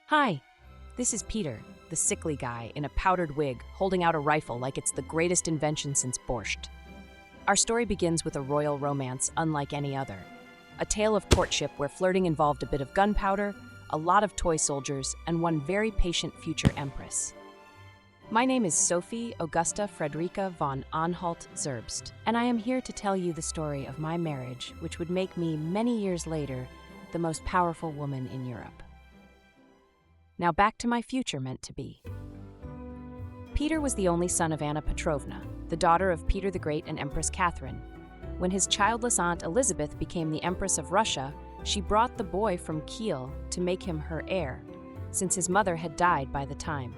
Hi, this is Peter, the sickly guy in a powdered wig holding out a rifle like it's the greatest invention since borscht. Our story begins with a royal romance unlike any other. A tale of courtship where flirting involved a bit of gunpowder, a lot of toy soldiers, and one very patient future empress. My name is Sophie Augusta Frederica von Anhalt-Zerbst, and I am here to tell you the story of my marriage, which would make me, many years later, the most powerful woman in Europe. Now back to my future meant-to-be. Peter was the only son of Anna Petrovna, the daughter of Peter the Great and Empress Catherine. When his childless aunt Elizabeth became the Empress of Russia, she brought the boy from Kiel to make him her heir, since his mother had died by the time.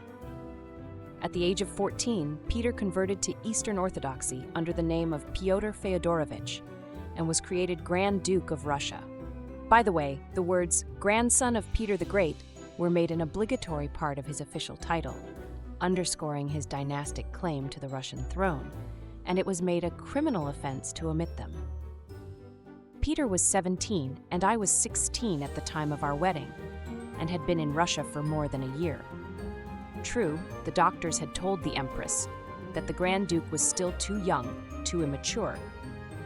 At the age of 14, Peter converted to Eastern Orthodoxy under the name of Pyotr Feodorovich and was created Grand Duke of Russia. By the way, the words grandson of Peter the Great were made an obligatory part of his official title, underscoring his dynastic claim to the Russian throne, and it was made a criminal offense to omit them. Peter was 17 and I was 16 at the time of our wedding, and had been in Russia for more than a year. True, the doctors had told the Empress that the Grand Duke was still too young, too immature,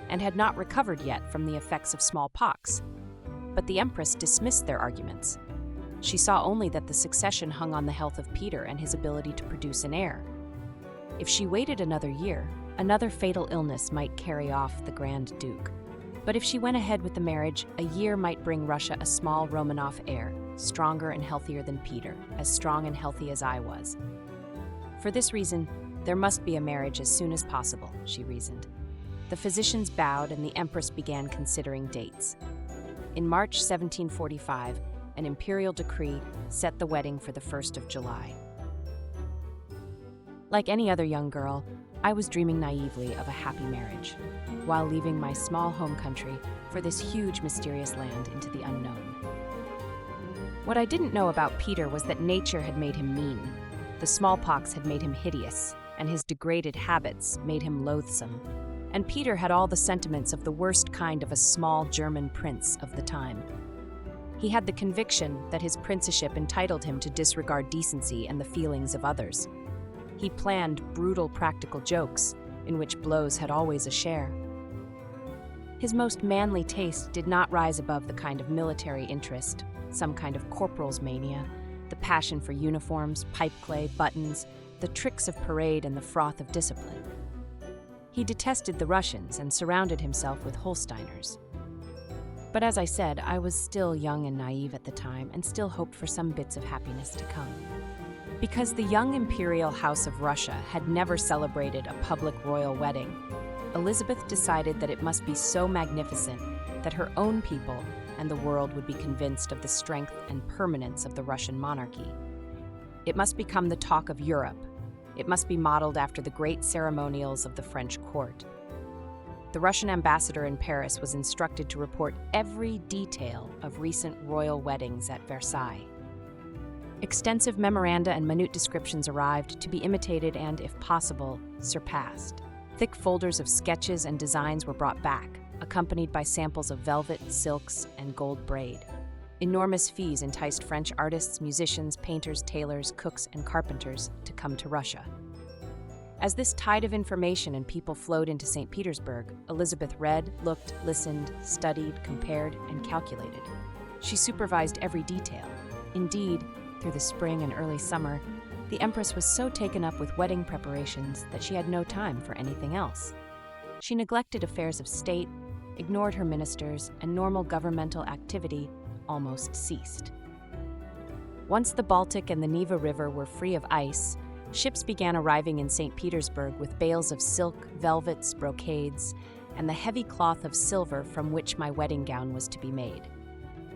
and had not recovered yet from the effects of smallpox. But the Empress dismissed their arguments. She saw only that the succession hung on the health of Peter and his ability to produce an heir. If she waited another year, another fatal illness might carry off the Grand Duke. But if she went ahead with the marriage, a year might bring Russia a small Romanov heir, stronger and healthier than Peter, as strong and healthy as I was. For this reason, there must be a marriage as soon as possible, she reasoned. The physicians bowed and the Empress began considering dates. In March 1745, an imperial decree set the wedding for the 1st of July. Like any other young girl, I was dreaming naively of a happy marriage, while leaving my small home country for this huge, mysterious land into the unknown. What I didn't know about Peter was that nature had made him mean. The smallpox had made him hideous, and his degraded habits made him loathsome. And Peter had all the sentiments of the worst kind of a small German prince of the time. He had the conviction that his princeship entitled him to disregard decency and the feelings of others. He planned brutal practical jokes, in which blows had always a share. His most manly taste did not rise above the kind of military interest, some kind of corporal's mania, the passion for uniforms, pipeclay, buttons, the tricks of parade and the froth of discipline. He detested the Russians and surrounded himself with Holsteiners. But as I said, I was still young and naive at the time and still hoped for some bits of happiness to come. Because the young imperial house of Russia had never celebrated a public royal wedding, Elizabeth decided that it must be so magnificent that her own people and the world would be convinced of the strength and permanence of the Russian monarchy. It must become the talk of Europe. It must be modeled after the great ceremonials of the French court. The Russian ambassador in Paris was instructed to report every detail of recent royal weddings at Versailles. Extensive memoranda and minute descriptions arrived to be imitated and, if possible, surpassed. Thick folders of sketches and designs were brought back, accompanied by samples of velvet, silks, and gold braid. Enormous fees enticed French artists, musicians, painters, tailors, cooks, and carpenters to come to Russia. As this tide of information and people flowed into St. Petersburg, Elizabeth read, looked, listened, studied, compared, and calculated. She supervised every detail. Indeed, through the spring and early summer, the Empress was so taken up with wedding preparations that she had no time for anything else. She neglected affairs of state, ignored her ministers, and normal governmental activity almost ceased. Once the Baltic and the Neva River were free of ice, ships began arriving in St. Petersburg with bales of silk, velvets, brocades, and the heavy cloth of silver from which my wedding gown was to be made.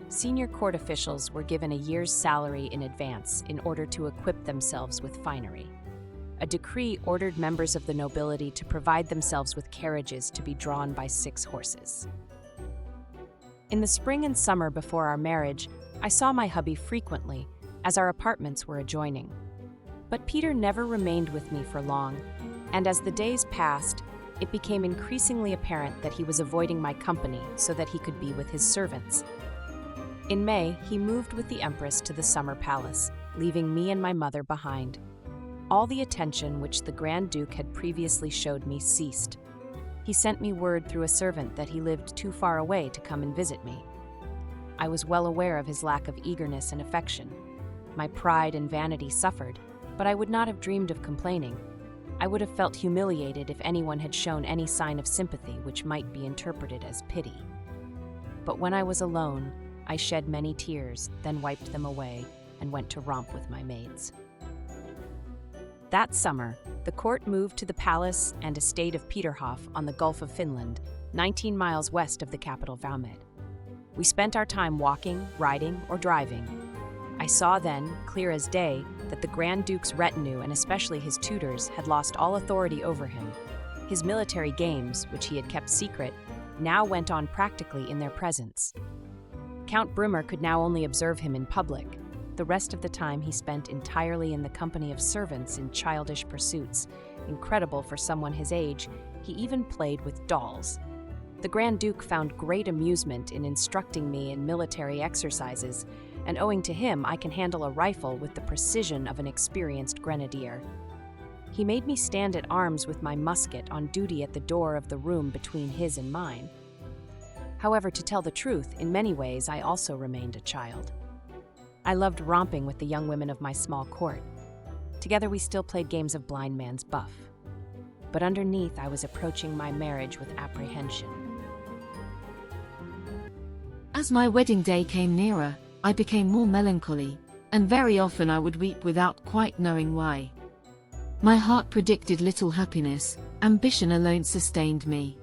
Senior court officials were given a year's salary in advance in order to equip themselves with finery. A decree ordered members of the nobility to provide themselves with carriages to be drawn by 6 horses. In the spring and summer before our marriage, I saw my hubby frequently, as our apartments were adjoining. But Peter never remained with me for long, and as the days passed, it became increasingly apparent that he was avoiding my company so that he could be with his servants. In May, he moved with the Empress to the summer palace, leaving me and my mother behind. All the attention which the Grand Duke had previously showed me ceased. He sent me word through a servant that he lived too far away to come and visit me. I was well aware of his lack of eagerness and affection. My pride and vanity suffered, but I would not have dreamed of complaining. I would have felt humiliated if anyone had shown any sign of sympathy which might be interpreted as pity. But when I was alone, I shed many tears, then wiped them away and went to romp with my maids. That summer, the court moved to the palace and estate of Peterhof on the Gulf of Finland, 19 miles west of the capital Valmet. We spent our time walking, riding, or driving. I saw then, clear as day, that the Grand Duke's retinue and especially his tutors had lost all authority over him. His military games, which he had kept secret, now went on practically in their presence. Count Brümmer could now only observe him in public. The rest of the time he spent entirely in the company of servants in childish pursuits. Incredible for someone his age, he even played with dolls. The Grand Duke found great amusement in instructing me in military exercises, and owing to him I can handle a rifle with the precision of an experienced grenadier. He made me stand at arms with my musket on duty at the door of the room between his and mine. However, to tell the truth, in many ways I also remained a child. I loved romping with the young women of my small court. Together we still played games of blind man's buff. But underneath I was approaching my marriage with apprehension. As my wedding day came nearer, I became more melancholy, and very often I would weep without quite knowing why. My heart predicted little happiness, ambition alone sustained me.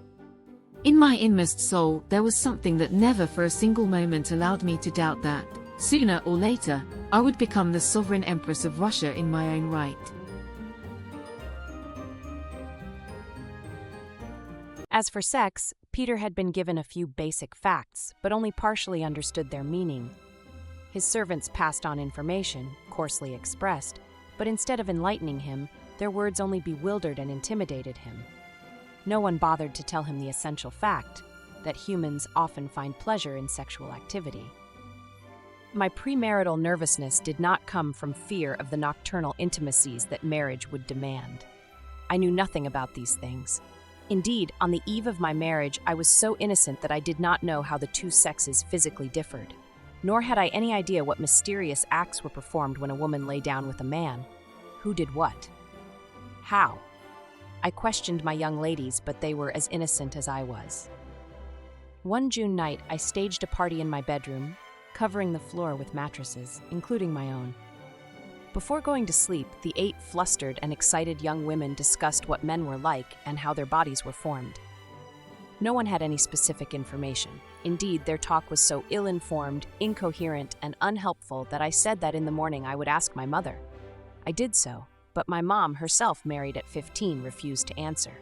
In my inmost soul there was something that never for a single moment allowed me to doubt that, sooner or later, I would become the sovereign empress of Russia in my own right. As for sex, Peter had been given a few basic facts, but only partially understood their meaning. His servants passed on information, coarsely expressed, but instead of enlightening him, their words only bewildered and intimidated him. No one bothered to tell him the essential fact, that humans often find pleasure in sexual activity. My premarital nervousness did not come from fear of the nocturnal intimacies that marriage would demand. I knew nothing about these things. Indeed, on the eve of my marriage, I was so innocent that I did not know how the two sexes physically differed. Nor had I any idea what mysterious acts were performed when a woman lay down with a man. Who did what? How? I questioned my young ladies, but they were as innocent as I was. One June night, I staged a party in my bedroom, covering the floor with mattresses, including my own. Before going to sleep, the 8 flustered and excited young women discussed what men were like and how their bodies were formed. No one had any specific information. Indeed, their talk was so ill-informed, incoherent, and unhelpful that I said that in the morning I would ask my mother. I did so, but my mom, herself married at 15, refused to answer.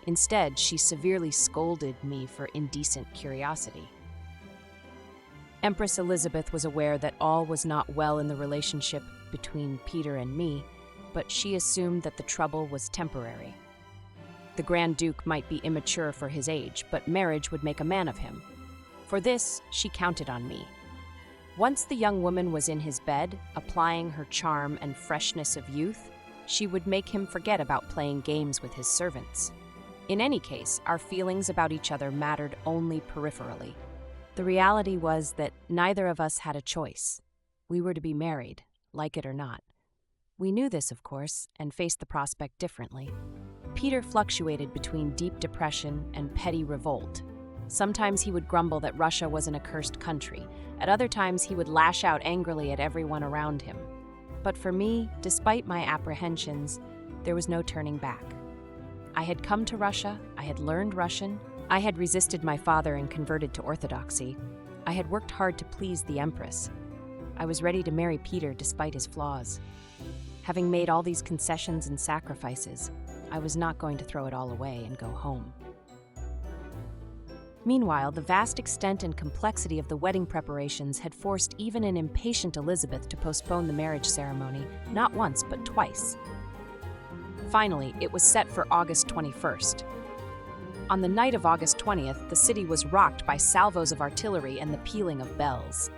Instead, she severely scolded me for indecent curiosity. Empress Elizabeth was aware that all was not well in the relationship between Peter and me, but she assumed that the trouble was temporary. The Grand Duke might be immature for his age, but marriage would make a man of him. For this, she counted on me. Once the young woman was in his bed, applying her charm and freshness of youth, she would make him forget about playing games with his servants. In any case, our feelings about each other mattered only peripherally. The reality was that neither of us had a choice. We were to be married, like it or not. We knew this, of course, and faced the prospect differently. Peter fluctuated between deep depression and petty revolt. Sometimes he would grumble that Russia was an accursed country. At other times, he would lash out angrily at everyone around him. But for me, despite my apprehensions, there was no turning back. I had come to Russia, I had learned Russian, I had resisted my father and converted to Orthodoxy. I had worked hard to please the Empress. I was ready to marry Peter despite his flaws. Having made all these concessions and sacrifices, I was not going to throw it all away and go home. Meanwhile, the vast extent and complexity of the wedding preparations had forced even an impatient Elizabeth to postpone the marriage ceremony, not once but twice. Finally, it was set for August 21st. On the night of August 20th, the city was rocked by salvos of artillery and the pealing of bells.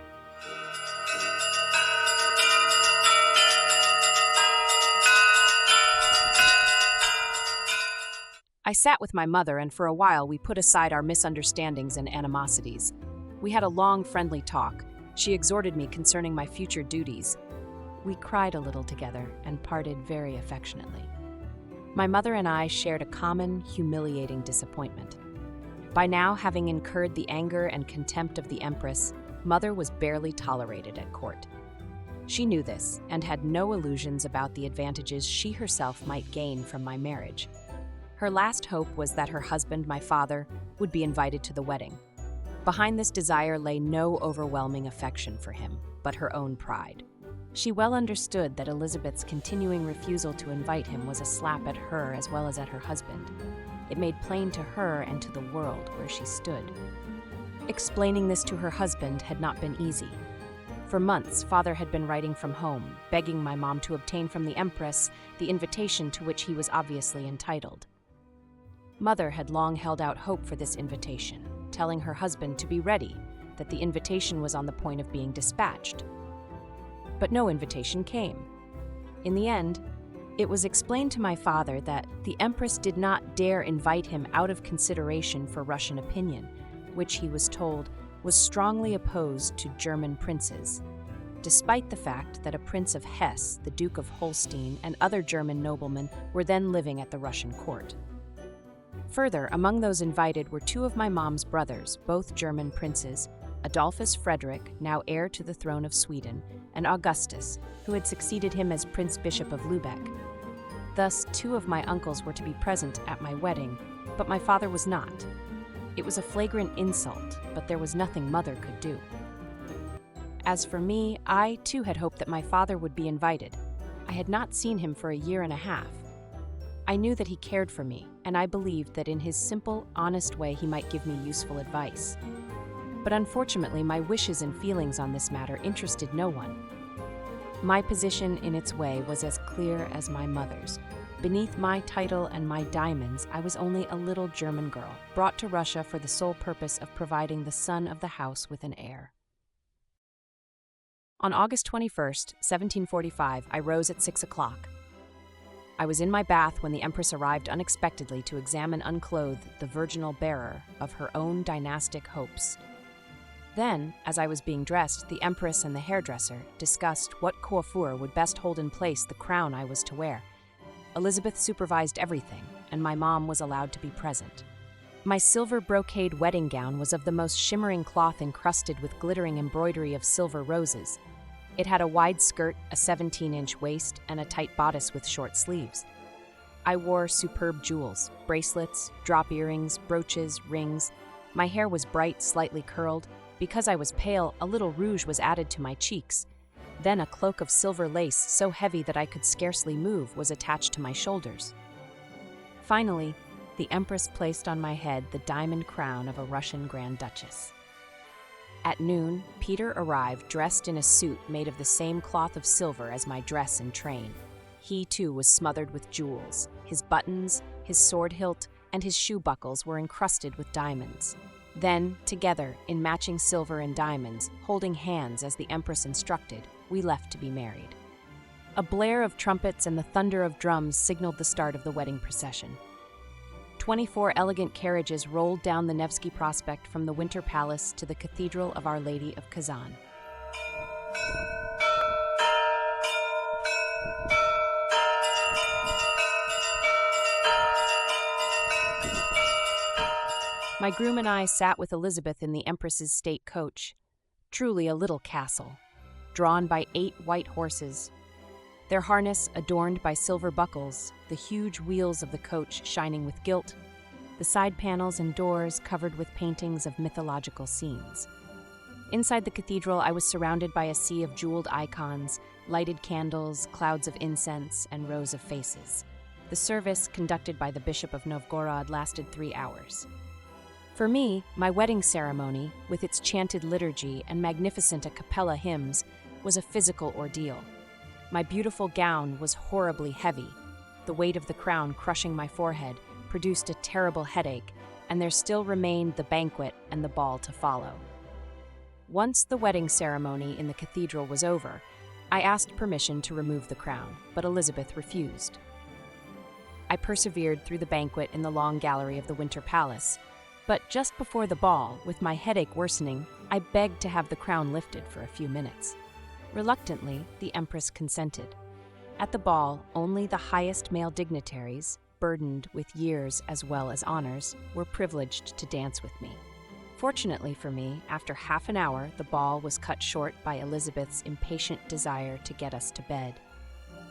I sat with my mother, and for a while we put aside our misunderstandings and animosities. We had a long, friendly talk. She exhorted me concerning my future duties. We cried a little together and parted very affectionately. My mother and I shared a common, humiliating disappointment. By now, having incurred the anger and contempt of the Empress, Mother was barely tolerated at court. She knew this and had no illusions about the advantages she herself might gain from my marriage. Her last hope was that her husband, my father, would be invited to the wedding. Behind this desire lay no overwhelming affection for him, but her own pride. She well understood that Elizabeth's continuing refusal to invite him was a slap at her as well as at her husband. It made plain to her and to the world where she stood. Explaining this to her husband had not been easy. For months, Father had been writing from home, begging my mom to obtain from the Empress the invitation to which he was obviously entitled. Mother had long held out hope for this invitation, telling her husband to be ready, that the invitation was on the point of being dispatched. But no invitation came. In the end, it was explained to my father that the Empress did not dare invite him out of consideration for Russian opinion, which he was told was strongly opposed to German princes, despite the fact that a Prince of Hesse, the Duke of Holstein, and other German noblemen were then living at the Russian court. Further, among those invited were two of my mom's brothers, both German princes, Adolphus Frederick, now heir to the throne of Sweden, and Augustus, who had succeeded him as Prince Bishop of Lübeck. Thus, two of my uncles were to be present at my wedding, but my father was not. It was a flagrant insult, but there was nothing Mother could do. As for me, I too had hoped that my father would be invited. I had not seen him for a year and a half. I knew that he cared for me, and I believed that in his simple, honest way he might give me useful advice. But unfortunately, my wishes and feelings on this matter interested no one. My position in its way was as clear as my mother's. Beneath my title and my diamonds, I was only a little German girl, brought to Russia for the sole purpose of providing the son of the house with an heir. On August 21st, 1745, I rose at 6 o'clock. I was in my bath when the Empress arrived unexpectedly to examine unclothed the virginal bearer of her own dynastic hopes. Then, as I was being dressed, the Empress and the hairdresser discussed what coiffure would best hold in place the crown I was to wear. Elizabeth supervised everything, and my mom was allowed to be present. My silver brocade wedding gown was of the most shimmering cloth encrusted with glittering embroidery of silver roses. It had a wide skirt, a 17-inch waist, and a tight bodice with short sleeves. I wore superb jewels, bracelets, drop earrings, brooches, rings. My hair was bright, slightly curled. Because I was pale, a little rouge was added to my cheeks. Then a cloak of silver lace, so heavy that I could scarcely move, was attached to my shoulders. Finally, the Empress placed on my head the diamond crown of a Russian Grand Duchess. At noon, Peter arrived dressed in a suit made of the same cloth of silver as my dress and train. He, too, was smothered with jewels. His buttons, his sword hilt, and his shoe buckles were encrusted with diamonds. Then, together, in matching silver and diamonds, holding hands as the Empress instructed, we left to be married. A blare of trumpets and the thunder of drums signaled the start of the wedding procession. 24 elegant carriages rolled down the Nevsky Prospect from the Winter Palace to the Cathedral of Our Lady of Kazan. My groom and I sat with Elizabeth in the Empress's state coach, truly a little castle, drawn by 8 white horses. Their harness adorned by silver buckles, the huge wheels of the coach shining with gilt, the side panels and doors covered with paintings of mythological scenes. Inside the cathedral, I was surrounded by a sea of jeweled icons, lighted candles, clouds of incense, and rows of faces. The service, conducted by the Bishop of Novgorod, lasted 3 hours. For me, my wedding ceremony, with its chanted liturgy and magnificent a cappella hymns, was a physical ordeal. My beautiful gown was horribly heavy. The weight of the crown crushing my forehead produced a terrible headache, and there still remained the banquet and the ball to follow. Once the wedding ceremony in the cathedral was over, I asked permission to remove the crown, but Elizabeth refused. I persevered through the banquet in the long gallery of the Winter Palace. But just before the ball, with my headache worsening, I begged to have the crown lifted for a few minutes. Reluctantly, the Empress consented. At the ball, only the highest male dignitaries, burdened with years as well as honors, were privileged to dance with me. Fortunately for me, after half an hour, the ball was cut short by Elizabeth's impatient desire to get us to bed.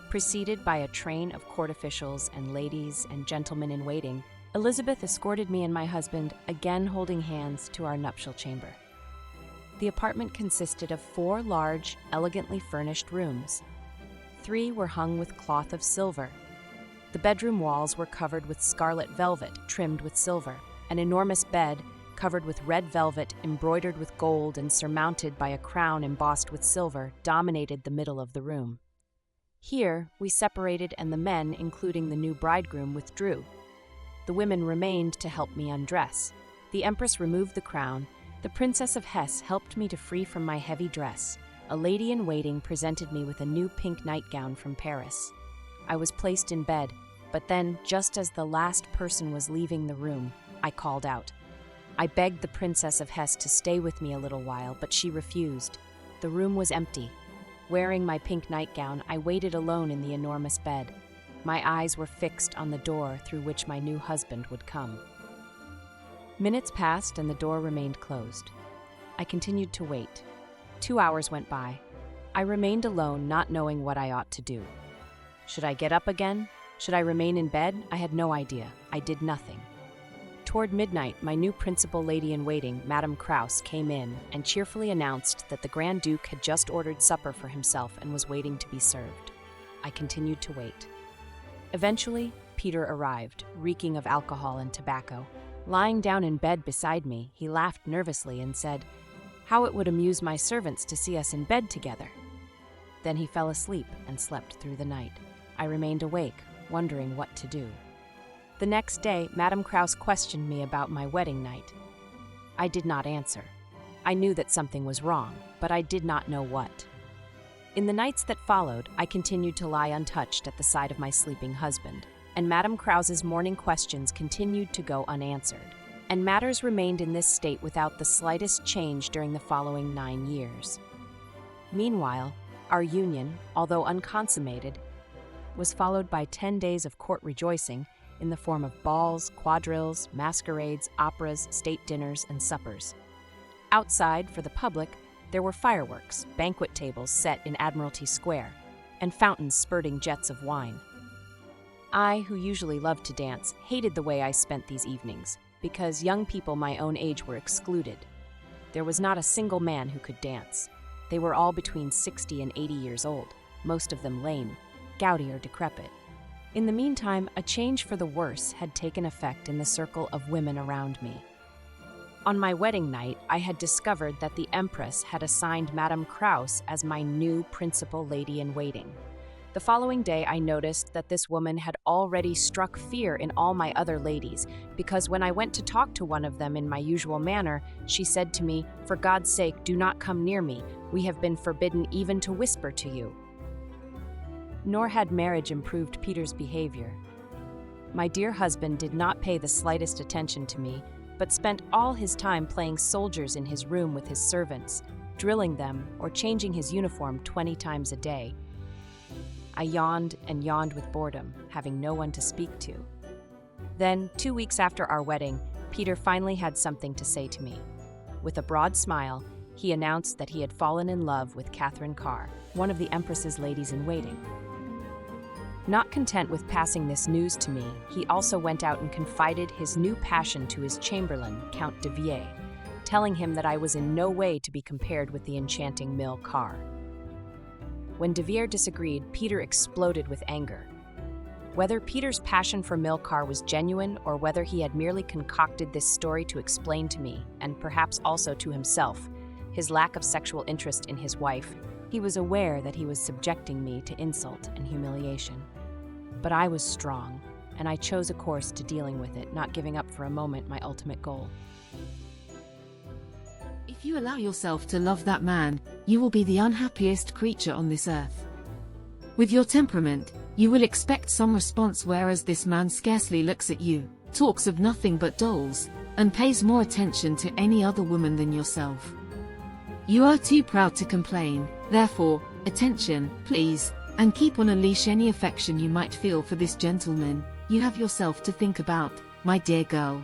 Preceded by a train of court officials and ladies and gentlemen in waiting, Elizabeth escorted me and my husband, again holding hands, to our nuptial chamber. The apartment consisted of 4 large, elegantly furnished rooms. 3 were hung with cloth of silver. The bedroom walls were covered with scarlet velvet trimmed with silver. An enormous bed, covered with red velvet embroidered with gold and surmounted by a crown embossed with silver, dominated the middle of the room. Here, we separated and the men, including the new bridegroom, withdrew. The women remained to help me undress. The Empress removed the crown. The Princess of Hesse helped me to free from my heavy dress. A lady-in-waiting presented me with a new pink nightgown from Paris. I was placed in bed, but then, just as the last person was leaving the room, I called out. I begged the Princess of Hesse to stay with me a little while, but she refused. The room was empty. Wearing my pink nightgown, I waited alone in the enormous bed. My eyes were fixed on the door through which my new husband would come. Minutes passed and the door remained closed. I continued to wait. 2 hours went by. I remained alone, not knowing what I ought to do. Should I get up again? Should I remain in bed? I had no idea. I did nothing. Toward midnight, my new principal lady-in-waiting, Madame Krause, came in and cheerfully announced that the Grand Duke had just ordered supper for himself and was waiting to be served. I continued to wait. Eventually, Peter arrived, reeking of alcohol and tobacco. Lying down in bed beside me, he laughed nervously and said, "How it would amuse my servants to see us in bed together." Then he fell asleep and slept through the night. I remained awake, wondering what to do. The next day, Madame Krause questioned me about my wedding night. I did not answer. I knew that something was wrong, but I did not know what. In the nights that followed, I continued to lie untouched at the side of my sleeping husband, and Madame Krause's morning questions continued to go unanswered, and matters remained in this state without the slightest change during the following 9 years. Meanwhile, our union, although unconsummated, was followed by 10 days of court rejoicing in the form of balls, quadrilles, masquerades, operas, state dinners, and suppers. Outside, for the public, there were fireworks, banquet tables set in Admiralty Square, and fountains spurting jets of wine. I, who usually loved to dance, hated the way I spent these evenings, because young people my own age were excluded. There was not a single man who could dance. They were all between 60 and 80 years old, most of them lame, gouty or decrepit. In the meantime, a change for the worse had taken effect in the circle of women around me. On my wedding night, I had discovered that the Empress had assigned Madame Krause as my new principal lady-in-waiting. The following day, I noticed that this woman had already struck fear in all my other ladies, because when I went to talk to one of them in my usual manner, she said to me, "For God's sake, do not come near me. We have been forbidden even to whisper to you." Nor had marriage improved Peter's behavior. My dear husband did not pay the slightest attention to me, but spent all his time playing soldiers in his room with his servants, drilling them or changing his uniform 20 times a day. I yawned and yawned with boredom, having no one to speak to. Then, 2 weeks after our wedding, Peter finally had something to say to me. With a broad smile, he announced that he had fallen in love with Catherine Carr, one of the Empress's ladies-in-waiting. Not content with passing this news to me, he also went out and confided his new passion to his chamberlain, Count de Vie, telling him that I was in no way to be compared with the enchanting Mille Carr. When de Vere disagreed, Peter exploded with anger. Whether Peter's passion for Mille Carr was genuine or whether he had merely concocted this story to explain to me, and perhaps also to himself, his lack of sexual interest in his wife, he was aware that he was subjecting me to insult and humiliation. But I was strong, and I chose a course to dealing with it, not giving up for a moment my ultimate goal. If you allow yourself to love that man, you will be the unhappiest creature on this earth. With your temperament, You will expect some response, whereas this man scarcely looks at you, talks of nothing but dolls, and pays more attention to any other woman than yourself. You are too proud to complain, therefore, attention, please, and keep on a leash any affection you might feel for this gentleman. You have yourself to think about, my dear girl.